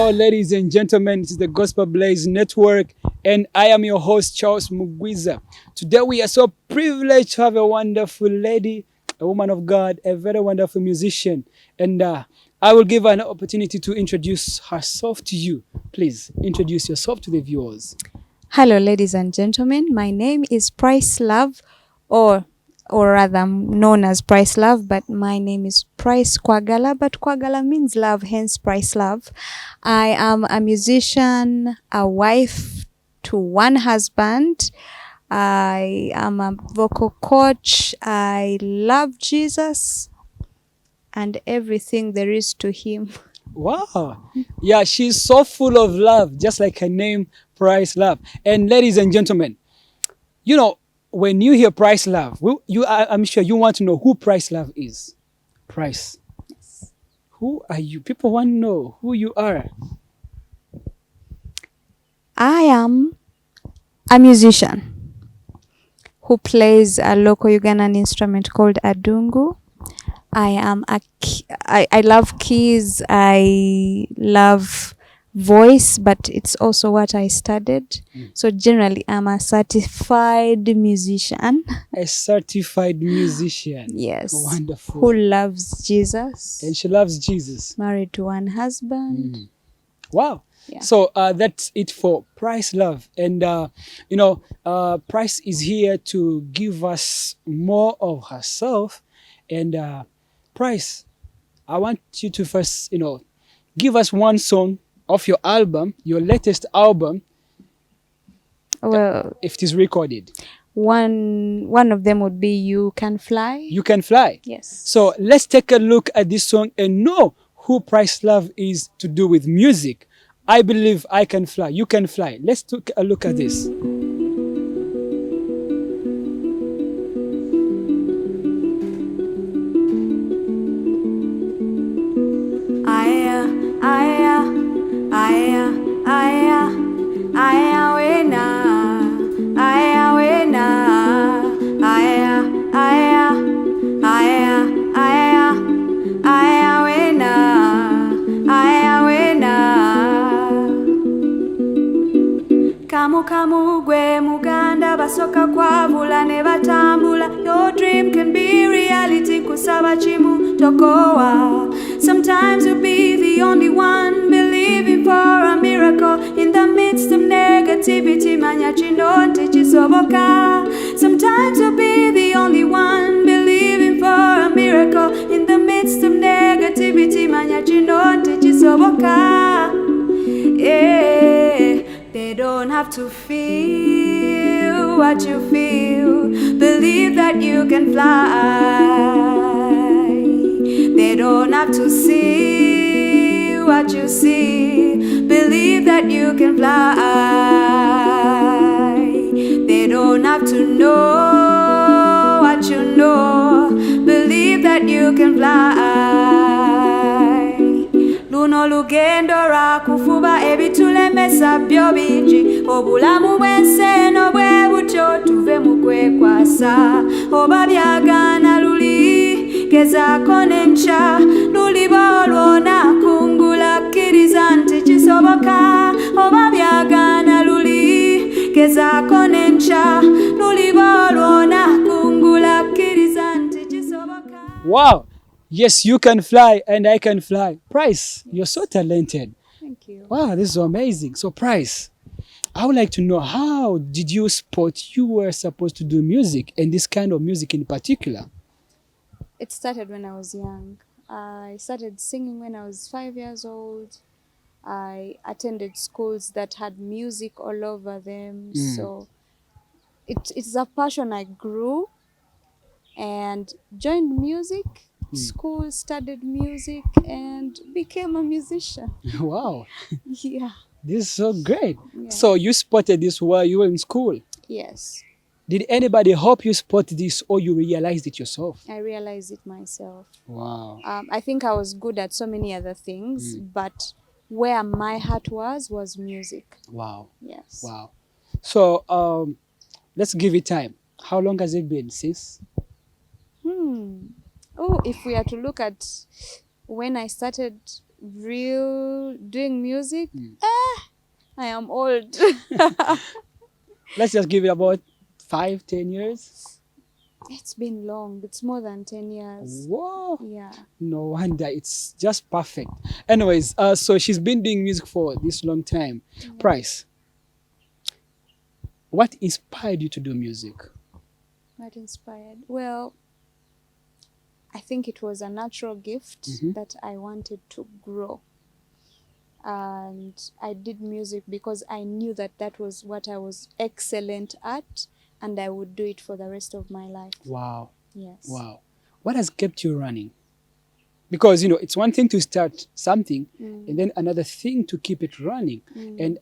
Hello, ladies and gentlemen. This is the Gospel Blaze Network, and I am your host, Charles Mugwiza. Today, we are so privileged to have a wonderful lady, a woman of God, a very wonderful musician. And I will give her an opportunity to introduce herself to you. Please introduce yourself to the viewers. Hello, ladies and gentlemen. My name is Price Love, or rather known as Price Love, but my name is Price Kwagala, but Kwagala means love, hence Price Love. I am a musician, a wife to one husband. I am a vocal coach. I love Jesus and everything there is to him. Wow. Yeah, she's so full of love, just like her name, Price Love. And ladies and gentlemen, you know, when you hear Price Love, I'm sure you want to know who Price Love is. Price. Yes. Who are you? People want to know who you are. I am a musician who plays a local Ugandan instrument called adungu. I love keys. I love voice, but it's also what I studied. So generally, I'm a certified musician. A certified musician. Yes. Wonderful. Who loves Jesus. And she loves Jesus. Married to one husband. Wow. Yeah. So that's it for Price Love. And, Price is here to give us more of herself. And Price, I want you to first, give us one song of your album, your latest album. Well, if it is recorded. One of them would be You Can Fly. You Can Fly. Yes. So let's take a look at this song and know who Price Love is to do with music. I believe I can fly. You can fly. Let's take a look at this. Kamu gwe muganda basoka kwavula ne batambula. Your dream can be reality kusaba chimu tokowa. Sometimes you'll be the only one believing for a miracle in the midst of negativity. Manya chinonte chisoboka. Sometimes you'll be the only one believing for a miracle in the midst of negativity. Manya chinonte chisoboka. Yeah. They don't have to feel what you feel. Believe that you can fly. They don't have to see what you see. Believe that you can fly. They don't have to know what you know. Believe that you can fly. Luno lugendo ra kufuba ebitulemesa byo bingi. Obulamu bw'enseno bwe butyo tuve mu kwekwasa. Oba byagana luli gezaako n'enkya. Luliba olw'onaakungula kkiriza nti kisoboka. Oba byagana luli gezaako n'enkya. Luliba olw'onaakungula kkiriza nti kisoboka. Wow. Yes, you can fly and I can fly. Price, you're so talented. Thank you. Wow, this is amazing. So Price, I would like to know, how did you spot you were supposed to do music, and this kind of music in particular? It started when I was young. I started singing when I was 5 years old. I attended schools that had music all over them. So it's a passion I grew and joined music. School, studied music, and became a musician. Wow. Yeah. This is so great. Yeah. So you spotted this while you were in school. Yes. Did anybody help you spot this, or you realized it yourself? I realized it myself. Wow. I think I was good at so many other things, but where my heart was music. Wow. Yes. Wow. So let's give it time. How long has it been since? Oh, if we are to look at when I started real doing music, I am old. Let's just give it about 5-10 years. It's been long. It's more than 10 years. Whoa. Yeah. No wonder, it's just perfect. Anyways, so she's been doing music for this long time. Price, what inspired you to do music? What inspired? Well, I think it was a natural gift that I wanted to grow. And I did music because I knew that that was what I was excellent at, and I would do it for the rest of my life. Wow. Yes. Wow. What has kept you running? Because, it's one thing to start something and then another thing to keep it running. And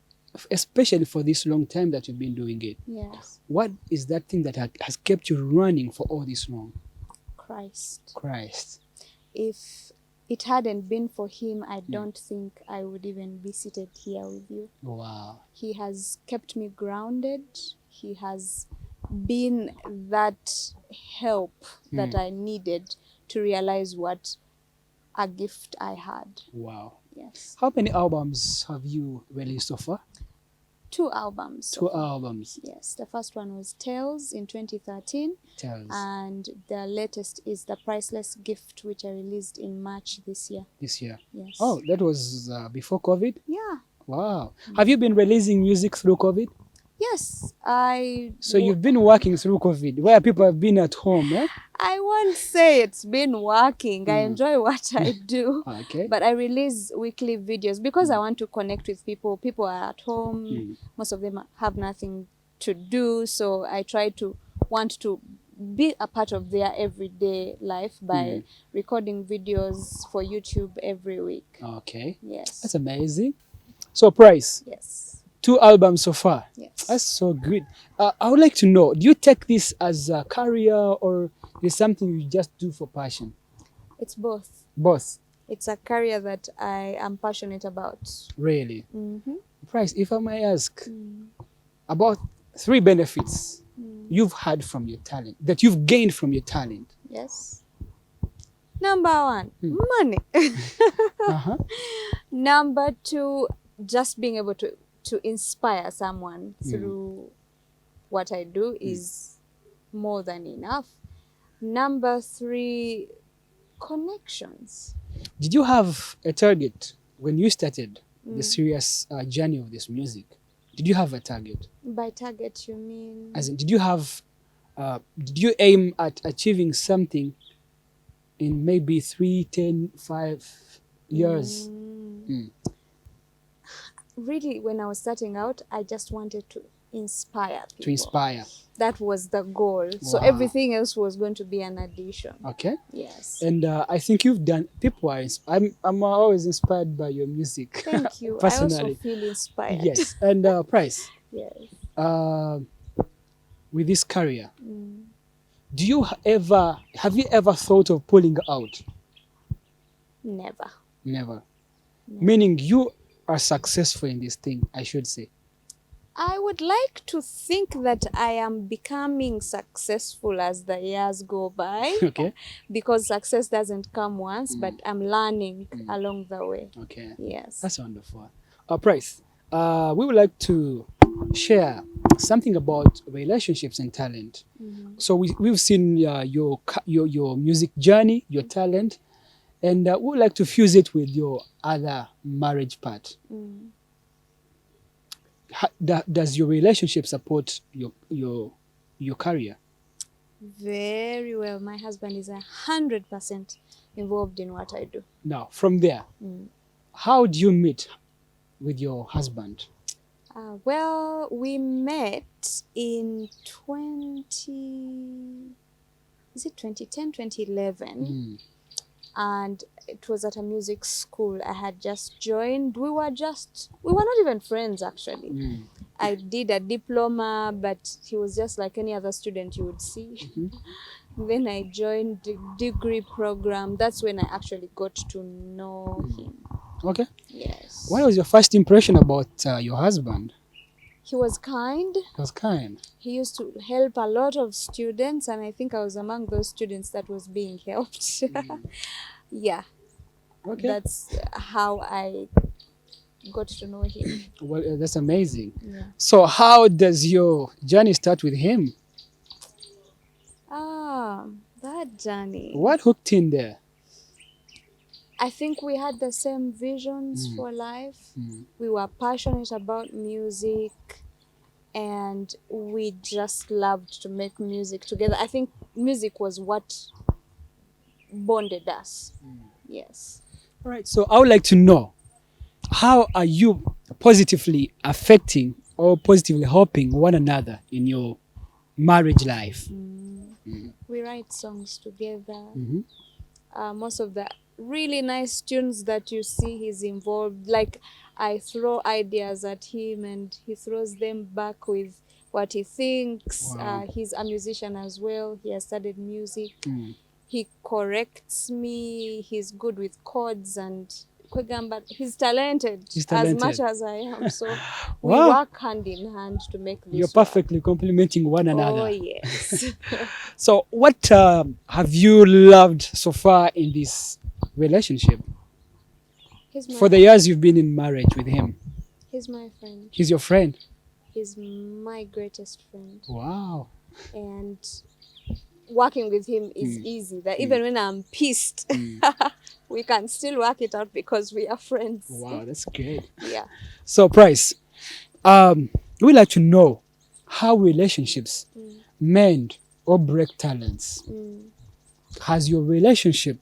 especially for this long time that you've been doing it. Yes. What is that thing that has kept you running for all this long? Christ. Christ. If it hadn't been for him, I don't think I would even be seated here with you. Wow. He has kept me grounded. He has been that help that I needed to realize what a gift I had. Wow. Yes. How many albums have you released so far? 2 albums. Two albums. Yes. The first one was Tales in 2013. Tales. And the latest is The Priceless Gift, which I released in March this year. This year. Yes. Oh, that was before COVID? Yeah. Wow. Have you been releasing music through COVID? Yes. So you've been working through COVID, where people have been at home, eh? I won't say it's been working. I enjoy what I do. Okay. But I release weekly videos because I want to connect with people. People are at home. Most of them have nothing to do. So I try to want to be a part of their everyday life by recording videos for YouTube every week. Okay. Yes. That's amazing. So, Price, Yes. 2 albums so far. Yes. That's so good. I would like to know, do you take this as a career or is something you just do for passion? It's both. Both. It's a career that I am passionate about. Really? Mm-hmm. Price, if I may ask, about 3 benefits you've had from your talent, that you've gained from your talent. Yes. Number 1, money. Uh-huh. Number 2, just being able to inspire someone through what I do is more than enough. Number 3, connections. Did you have a target when you started the serious journey of this music? Did you have a target? By target, you mean? As in, did you aim at achieving something in maybe 3, 10, 5 years? Really, when I was starting out, I just wanted to inspire people. To inspire. That was the goal. So Wow. everything else was going to be an addition. Okay. Yes. And I think you've done. People are. I'm always inspired by your music. Thank you. I Personally. also feel inspired. Yes. And Price. Yes. With this career, have you ever thought of pulling out? Never. Never. Meaning you are successful in this thing, I should say. I would like to think that I am becoming successful as the years go by. Okay. Because success doesn't come once, but I'm learning along the way. Okay. Yes. That's wonderful. Price, we would like to share something about relationships and talent. So we've seen your music journey, your talent, and we would like to fuse it with your other marriage part. Does your relationship support your career? Very well. My husband is 100% involved in what I do. Now, from there, how do you meet with your husband? Well, we met in 2010, 2011. And it was at a music school I had just joined. We were not even friends, actually. I did a diploma, but he was just like any other student you would see. Then I joined the degree program. That's when I actually got to know him. Okay. Yes. What was your first impression about your husband? He was kind. He was kind. He used to help a lot of students, and I think I was among those students that was being helped. Yeah. Okay. That's how I got to know him. Well, that's amazing. Yeah. So how does your journey start with him? That journey. What hooked in there? I think we had the same visions for life. We were passionate about music, and we just loved to make music together. I think music was what bonded us. Yes. All right. So I would like to know, how are you positively affecting or positively helping one another in your marriage life? We write songs together. Mhm. Most of the really nice tunes that you see he's involved, like I throw ideas at him and he throws them back with what he thinks. Wow. He's a musician as well. He has studied music. He corrects me. He's good with chords and kwegamba. He's talented, He's talented. as much as I am. So we Wow. work hand in hand to make this You're work. perfectly complementing one another. Oh yes. So what have you loved so far in this relationship? He's my, For the years you've been in marriage with him, he's my friend. he's your friend. He's my greatest friend. Wow. And working with him is easy. That even when I'm pissed, we can still work it out because we are friends. Wow, that's great. Yeah. So Price, we'd like to know how relationships mend or break talents. Has your relationship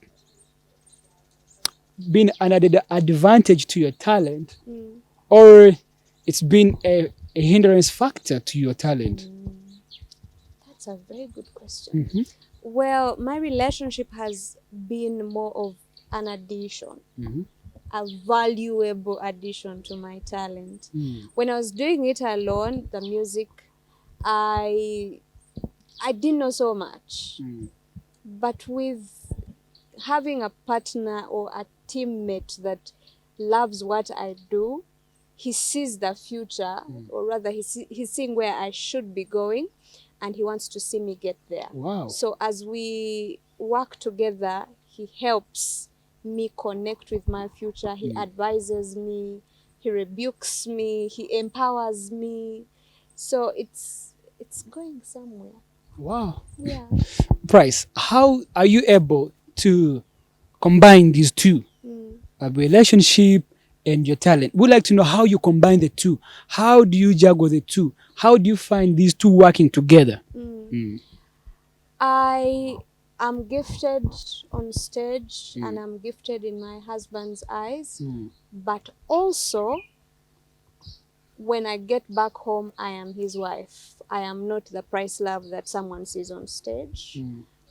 been an added advantage to your talent, or it's been a hindrance factor to your talent? That's a very good question. Well, my relationship has been more of an addition, a valuable addition to my talent. When I was doing it alone, the music, I didn't know so much. But with having a partner or a teammate that loves what I do, he sees the future, or rather he's seeing where I should be going, and he wants to see me get there. Wow. So as we work together, he helps me connect with my future. He advises me, he rebukes me, he empowers me. So it's going somewhere. Wow. Yeah. Price, how are you able to combine these two, a relationship and your talent? We'd like to know how you combine the two. How do you juggle the two? How do you find these two working together? I am gifted on stage and I'm gifted in my husband's eyes, but also when I get back home, I am his wife. I am not the Price Love that someone sees on stage.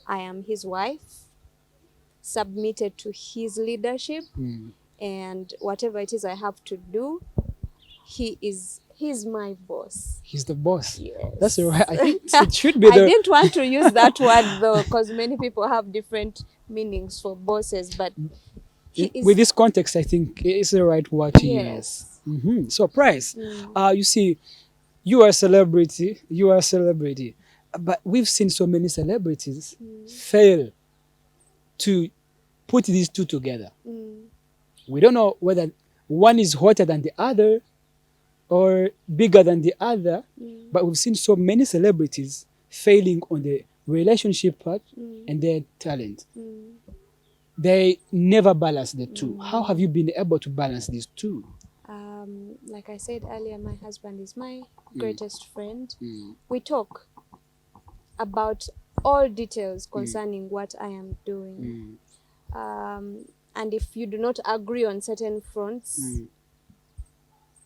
I am his wife, submitted to his leadership, and whatever it is I have to do, he's my boss. He's the boss. Yes. That's right. I think it should be I the... didn't want to use that word though, because many people have different meanings for bosses, but he is... With this context, I think it's the right word to Yes. use. So Price, you see, you are a celebrity, but we've seen so many celebrities fail to put these two together. We don't know whether one is hotter than the other or bigger than the other, but we've seen so many celebrities failing on the relationship part and their talent. They never balance the two. How have you been able to balance these two? Like I said earlier, my husband is my greatest friend. We talk about all details concerning what I am doing. And if you do not agree on certain fronts,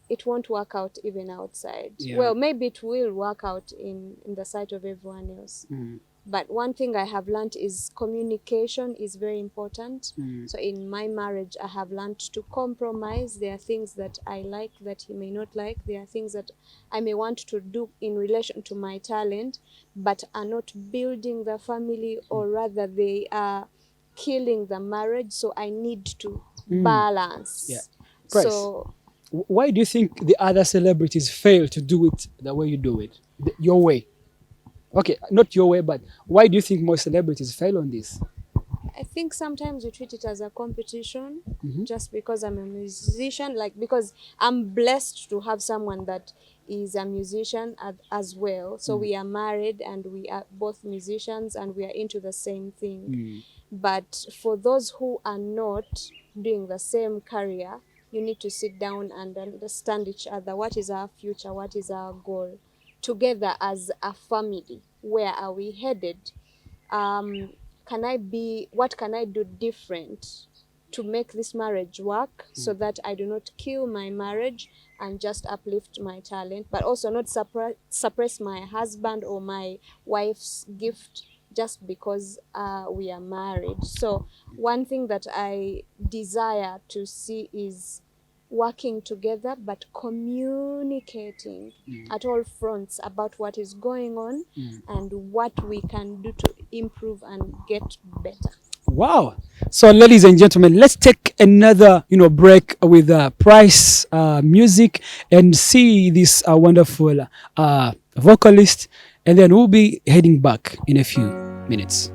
it won't work out even outside. Yeah. Well, maybe it will work out in the sight of everyone else. But one thing I have learned is communication is very important. So in my marriage, I have learned to compromise. There are things that I like that he may not like. There are things that I may want to do in relation to my talent, but are not building the family, or rather they are killing the marriage. So I need to balance. Yeah. Price, So why do you think the other celebrities fail to do it the way you do it? Your way? Okay, not your way, but why do you think most celebrities fail on this? I think sometimes we treat it as a competition Mhm. just because I'm a musician, like because I'm blessed to have someone that is a musician as well. So we are married and we are both musicians and we are into the same thing. But for those who are not doing the same career, you need to sit down and understand each other. What is our future? What is our goal? Together as a family, where are we headed? What can I do different to make this marriage work so that I do not kill my marriage and just uplift my talent, but also not suppress my husband or my wife's gift just because we are married. So one thing that I desire to see is working together but communicating at all fronts about what is going on and what we can do to improve and get better. Wow. So, ladies and gentlemen, let's take another, break with Price music and see this wonderful vocalist, and then we'll be heading back in a few minutes.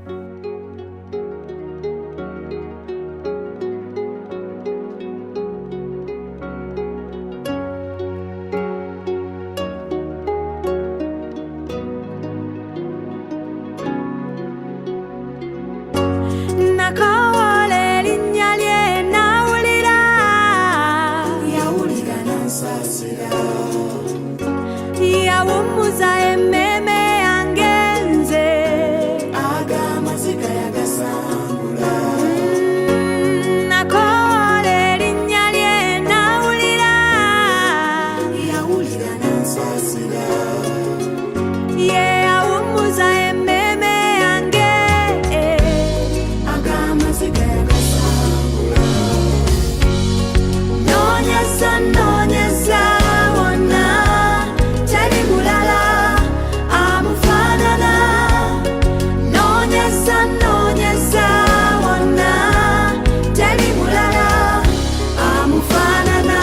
Nakawole linnya lye nawulira, yawulira nansasira, yawummuza emmeme yange nze, ag'amaziga yagasangula. Nakawole linnya lye nawulira, yawulira nansasira, yawummuza emmeme yange, ag'amaziga yagasangula. Noonyeza wonna, teri mulala amufaanana. Noonyeza wonna, teri mulala amufaanana.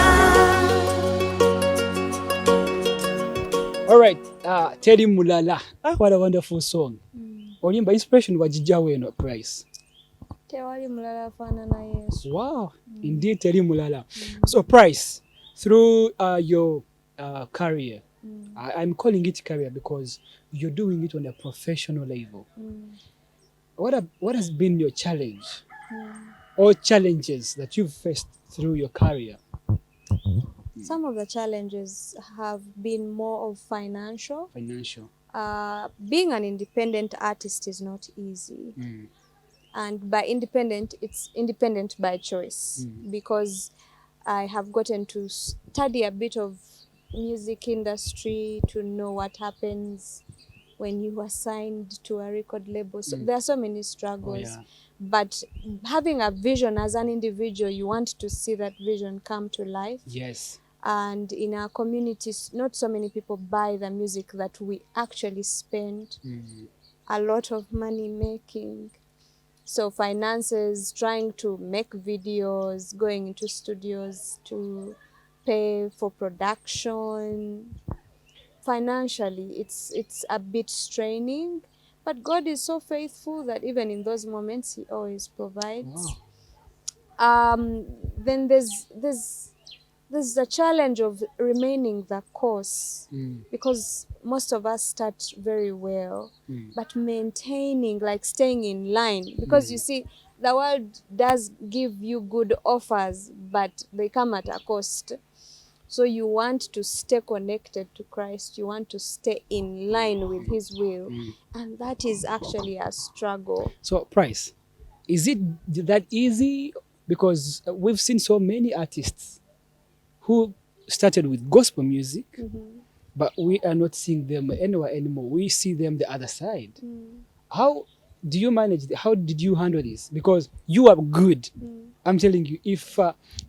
All right, Teddy Mulala. What a wonderful song. Olimba inspiration wajijja weno Price. Tewali mulala afaanana Yesu. Wow, indeed, Teddy Mulala. So, Price, through your career, I'm calling it career because you're doing it on a professional level. What has been your challenge or challenges that you've faced through your career? Some of the challenges have been more of financial. Financial. Being an independent artist is not easy. And by independent, it's independent by choice, because I have gotten to study a bit of music industry to know what happens when you are signed to a record label. So there are so many struggles. Oh, yeah. But having a vision as an individual, you want to see that vision come to life. Yes. And in our communities, not so many people buy the music that we actually spend a lot of money making. So finances, trying to make videos, going into studios to pay for production. Financially, it's a bit straining, but God is so faithful that even in those moments, He always provides. Wow. Then there's the challenge of remaining the course, because most of us start very well, but maintaining, like staying in line, because you see, the world does give you good offers, but they come at a cost. So you want to stay connected to Christ, you want to stay in line with His will, and that is actually a struggle. So, Price, is it that easy? Because we've seen so many artists who started with gospel music, but we are not seeing them anywhere anymore. We see them the other side. How do you manage it? How did you handle this? Because you are good. I'm telling you, if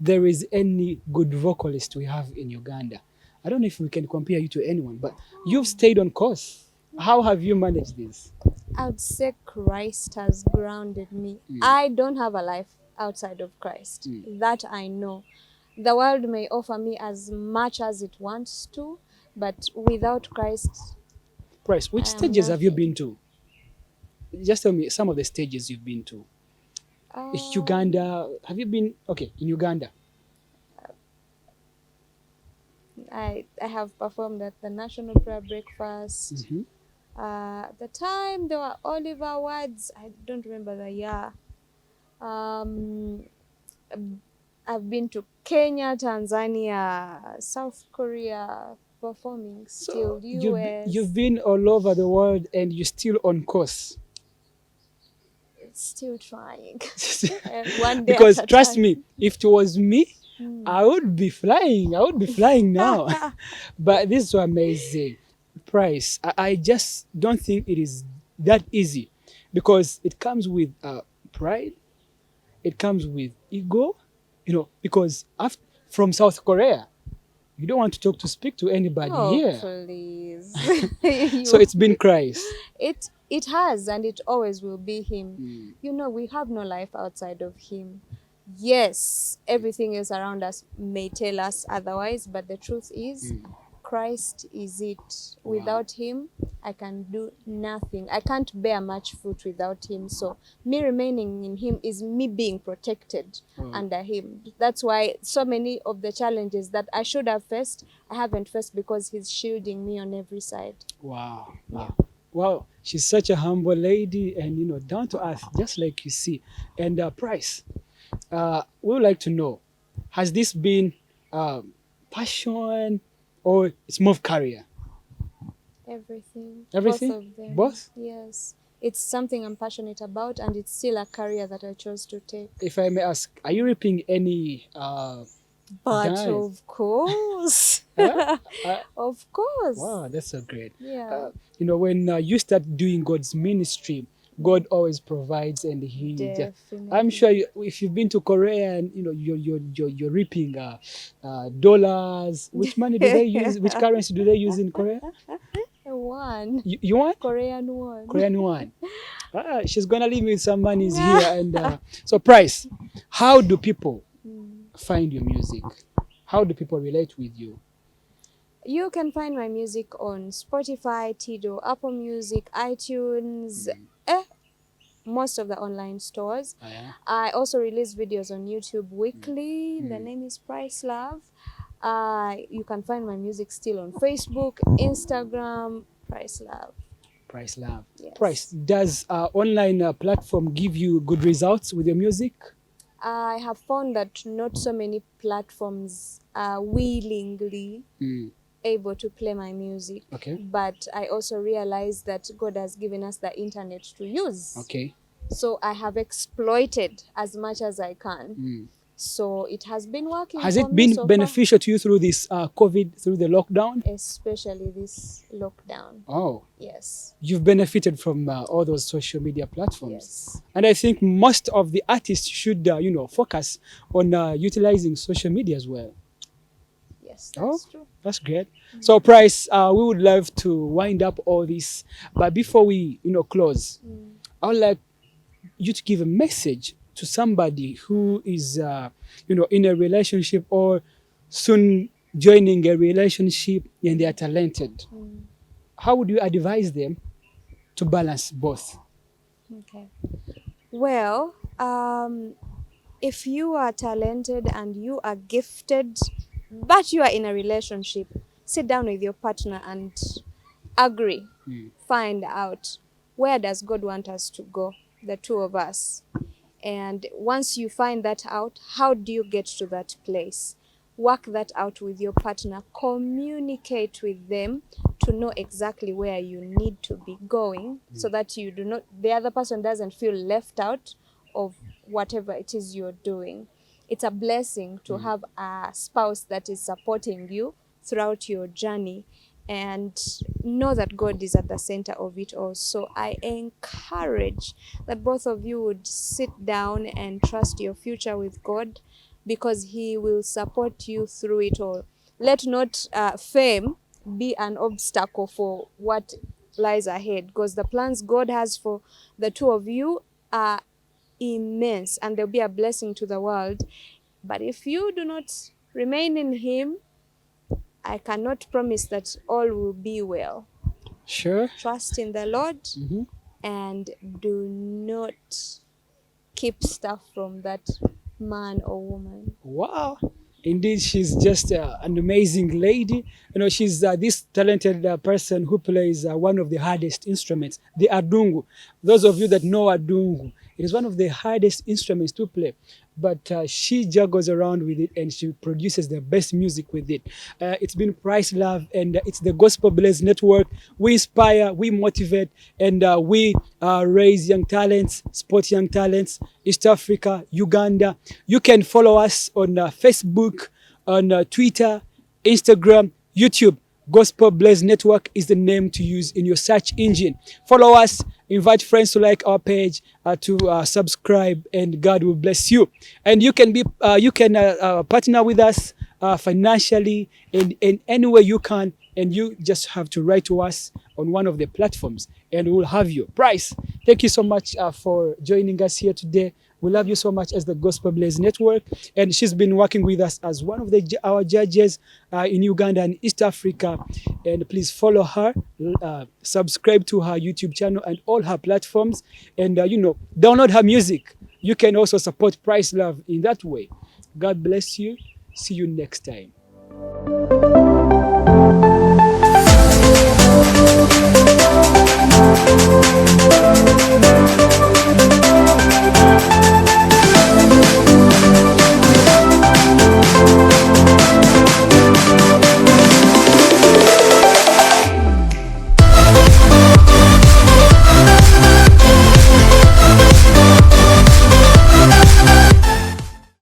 there is any good vocalist we have in Uganda, I don't know if we can compare you to anyone, but you've stayed on course. How have you managed this? I would say Christ has grounded me. I don't have a life outside of Christ. That I know. The world may offer me as much as it wants to, but without Christ... Price, which stages have you been to? Just tell me some of the stages you've been to. Uganda. Have you been in Uganda? I have performed at the National Prayer Breakfast. Mhm. The time there were Olive Awards. I don't remember the year. Um, I've been to Kenya, Tanzania, South Korea, performing still, US. You've been all over the world and you're still on course. Still trying. One day Because at a trust time. me, if it was me, I would be flying. I would be flying now. But this is so amazing. Price. I just don't think it is that easy because it comes with pride. It comes with ego. Because from South Korea, you don't want to speak to anybody Oh, here. please. So it's been Christ. It has, and it always will be him. We have no life outside of him. Yes, everything else around us may tell us otherwise, but the truth is Christ is it. Without him, I can do nothing. I can't bear much fruit without him. So me remaining in him is me being protected under him. That's why so many of the challenges that I should have faced, I haven't faced because he's shielding me on every side. Wow. Yeah. Wow. She's such a humble lady and down to earth, just like you see. And Price, we would like to know, has this been passion or it's more of career? Everything. Everything? Both of them. Both? Yes. It's something I'm passionate about, and it's still a career that I chose to take. If I may ask, are you reaping any But Nice. of course. Huh? Of course. Wow, that's so great. Yeah. When you start doing God's ministry, God always provides, and He. Definitely. I'm sure if you've been to Korea and you're reaping dollars. Which money do they use? Which currency do they use in Korea? One. You want Korean one. Korean one? She's gonna leave me with some monies here. And so, Price, how do people find your music? How do people relate with you? You can find my music on Spotify, Tidal, Apple Music, iTunes, most of the online stores. Yeah. I also release videos on YouTube weekly. The name is Price Love. You can find my music still on Facebook, Instagram, Price Love. Price Love. Yes. Price, does online platform give you good results with your music? I have found that not so many platforms are willingly able to play my music. Okay. But I also realize that God has given us the internet to use. Okay. So I have exploited as much as I can. So it has been working. Has for it me been so beneficial to you through this COVID, through the lockdown? far, especially this lockdown. Oh, Yes. you've benefited from all those social media platforms. Yes. And I think most of the artists should, focus on utilizing social media as well. Yes, that's Oh, true. that's great. So, Price, we would love to wind up all this, but before we, close, I would like you to give a message to somebody who is, in a relationship or soon joining a relationship and they are talented. How would you advise them to balance both? Okay. Well, if you are talented and you are gifted, but you are in a relationship, sit down with your partner and agree. Find out, where does God want us to go, the two of us? And once you find that out, how do you get to that place? Work that out with your partner. Communicate with them to know exactly where you need to be going, so that the other person doesn't feel left out of whatever it is you're doing. It's a blessing to have a spouse that is supporting you throughout your journey, and know that God is at the center of it all. So I encourage that both of you would sit down and trust your future with God, because He will support you through it all. Let not fame be an obstacle for what lies ahead, because the plans God has for the two of you are immense, and they'll be a blessing to the world. But if you do not remain in Him, I cannot promise that all will be well. Sure. Trust in the Lord and do not keep stuff from that man or woman. Wow. Indeed, she's just an amazing lady. You know, she's this talented person who plays one of the hardest instruments, the adungu. Those of you that know adungu, it is one of the hardest instruments to play. But she juggles around with it and she produces the best music with it. It's been Price Love, and it's the Gospel Blaze Network. We inspire, we motivate, and we raise young talents, support young talents, East Africa, Uganda. You can follow us on Facebook, on Twitter, Instagram, YouTube. Gospel Blaze Network is the name to use in your search engine. Follow us, invite friends to like our page, to subscribe, and God will bless you. And you can partner with us financially in any way you can, and you just have to write to us on one of the platforms, and we'll have you. Price, thank you so much for joining us here today. We love you so much as the Gospel Blaze Network, and she's been working with us as one of our judges in Uganda and East Africa. And please follow her, subscribe to her YouTube channel and all her platforms, and download her music. You can also support Price Love in that way. God bless you. See you next time.